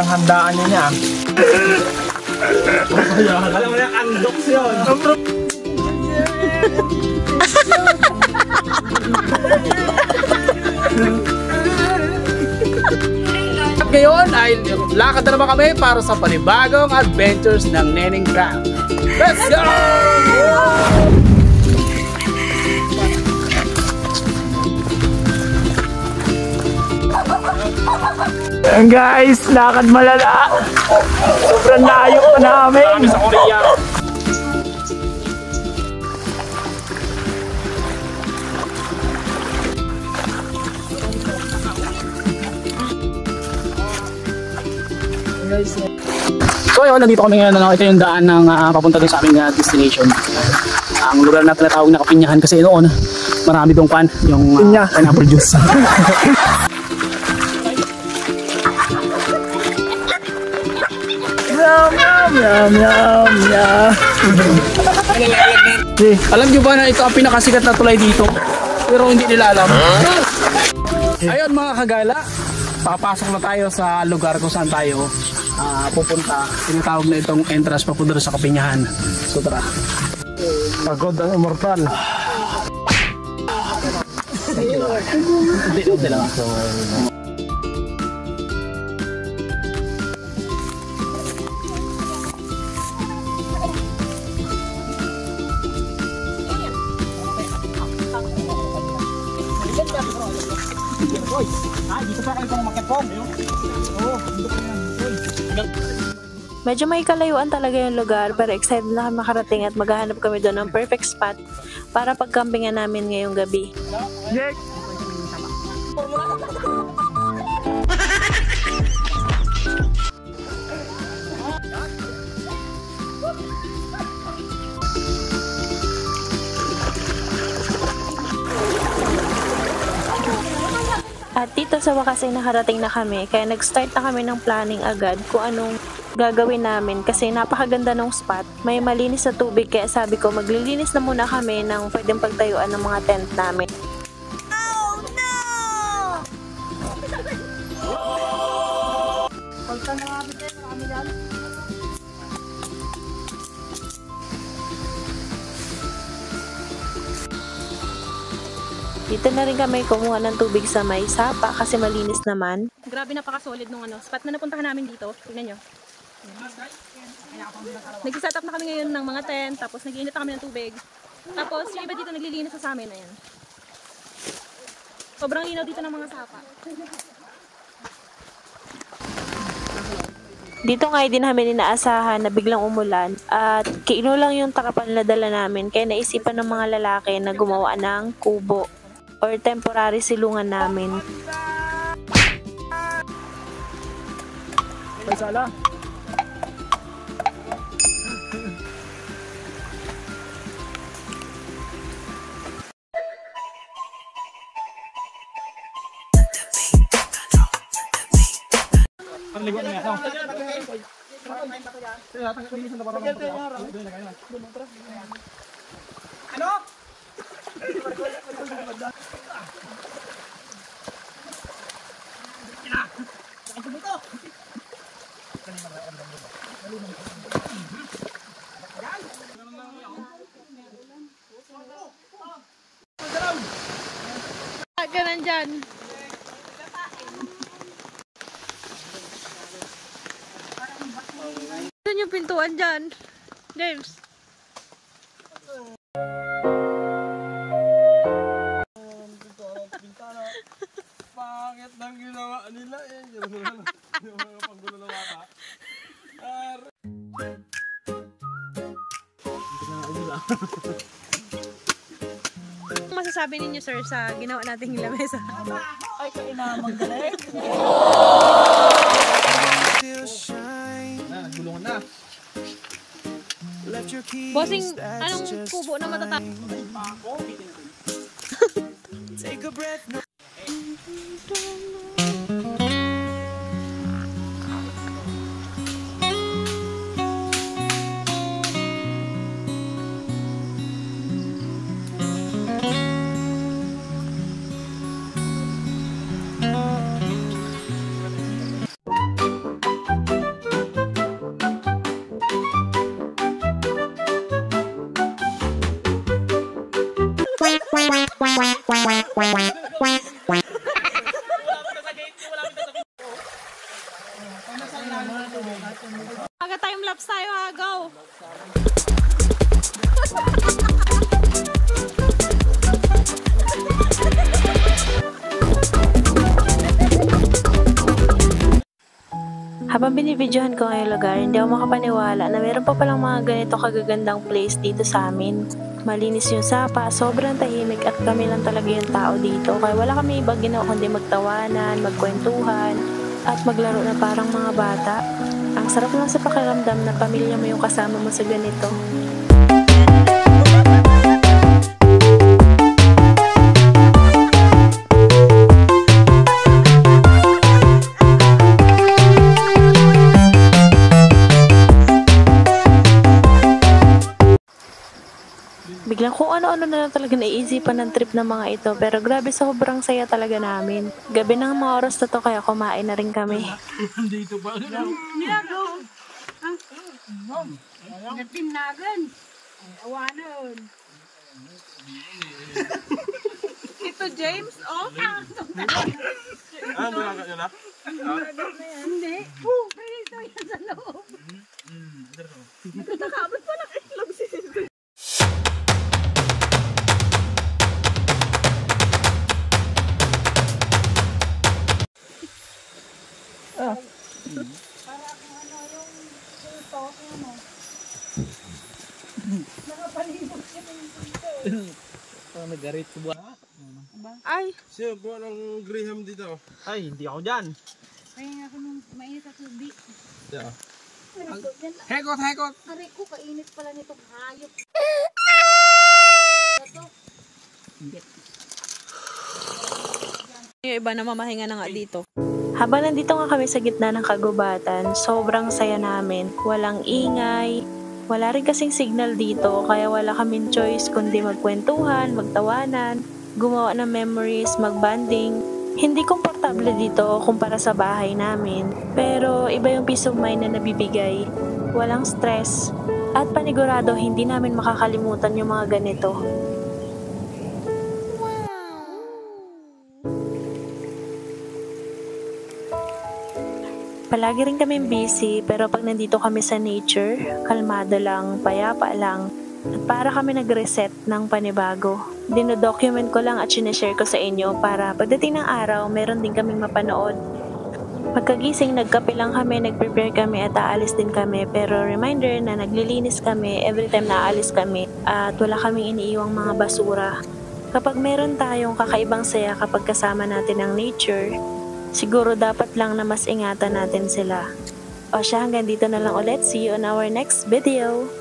Parang handaan yun niya. Alam mo na, undox yun. At ngayon ay lakad na naman kami para sa panibagong adventures ng Neneng Camp. Let's go! Ayan guys, lakad malala. Sobrang layo pa namin. Kami sa Korea. So yun, nandito kami ngayon. Ito yung daan ng papunta dun sa aming destination. Ang lugar na tinatawag na Kapinyahan kasi noon marami dong pan yung pineapple juice. Yum, yum, yum, yum, yum. Alam nyo ba na ito ang pinakasikat na tulay dito? Pero hindi nila alam. Ayun mga kagala, papasok na tayo sa lugar kung saan tayo pupunta. Tinatawag na itong entrance papunta sa Kapinyahan. So tara. Pagod ang immortal. Hindi lang. Medyo may kalayuan talaga yung lugar pero excited na kami makarating at maghahanap kami doon ng perfect spot para pagkampingan namin ngayong gabi. At dito sa wakas ay nakarating na kami kaya nag-start na kami ng planning agad kung anong gagawin namin kasi napakaganda ng spot. May malinis na tubig kaya sabi ko maglilinis na muna kami ng pwedeng pagtayuan ng mga tent namin. Oh no! Dito na rin kami kumuha ng tubig sa may sapa kasi malinis naman. Grabe, napaka-solid nung spot na napuntahan namin dito. Tingnan nyo. Nag-set up na kami ngayon ng mga tent, tapos nag-iinit na kami ng tubig. Tapos yung iba dito naglilinis sa amin. Ayan. Sobrang linaw dito ng mga sapa. Dito nga din namin inaasahan na biglang umulan at kinulang yung tarapan na dala namin kaya naisipan ng mga lalaki na gumawa ng kubo or temporary silungan namin. Sala. Ano? Ka nandyan. Saan yung pintuan dyan? James. Pangit nang ginawa nila eh. Yung mga panggulo ng bata. Ano masasabi ninyo sir sa ginawa nating lamesa? Ay, kainamang galing. Nagbulungan na. Bossing, anong kubo na matatapos? Take a breath. Aga time lapse tayo ha, go! Habang binibidyohan ko ngayong lugar, hindi ako makapaniwala na meron pa palang mga ganito kagagandang place dito sa amin. Malinis yung sapa, sobrang tahimik at kami lang talaga yung tao dito. Kaya wala kami ibang ginawa kundi magtawanan, magkwentuhan, at maglaro na parang mga bata. Ang sarap lang sa pakiramdam na pamilya mo yung kasama mo sa ganito. Biglang kung ano-ano na lang talaga naiisipan ng trip ng mga ito. Pero grabe, sobrang saya talaga namin. Gabi ng mga oras na to kaya kumain na rin kami. Ito James, oh! Ay! Siya po ng Graham dito. Ay, hindi ako dyan. Kaya ako nung mainit sa tubig. Yeah. Hekot, hekot. Aray ko, kainit pala nitong hayop. Yung iba na mamahinga na nga dito. Habang nandito nga kami sa gitna ng kagubatan, sobrang saya namin. Walang ingay, wala rin kasing signal dito kaya wala kaming choice kundi magkwentuhan, magtawanan, gumawa ng memories, magbanding. Hindi komportable dito kumpara sa bahay namin, pero iba yung peace of mind na nabibigay. Walang stress, at panigurado hindi namin makakalimutan yung mga ganito. Palagi rin kaming busy, pero pag nandito kami sa nature, kalmado lang, payapa lang, at para kami nag-reset ng panibago. Dinodocument ko lang at sinashare ko sa inyo para pagdating ng araw, meron din kaming mapanood. Pagkagising, nagkape lang kami, nagprepare kami at aalis din kami, pero reminder na naglilinis kami every time na aalis kami at wala kaming iniiwang mga basura. Kapag meron tayong kakaibang saya kapag kasama natin ang nature, siguro dapat lang na mas ingatan natin sila. O siya, hanggang dito na lang ulit. See you on our next video!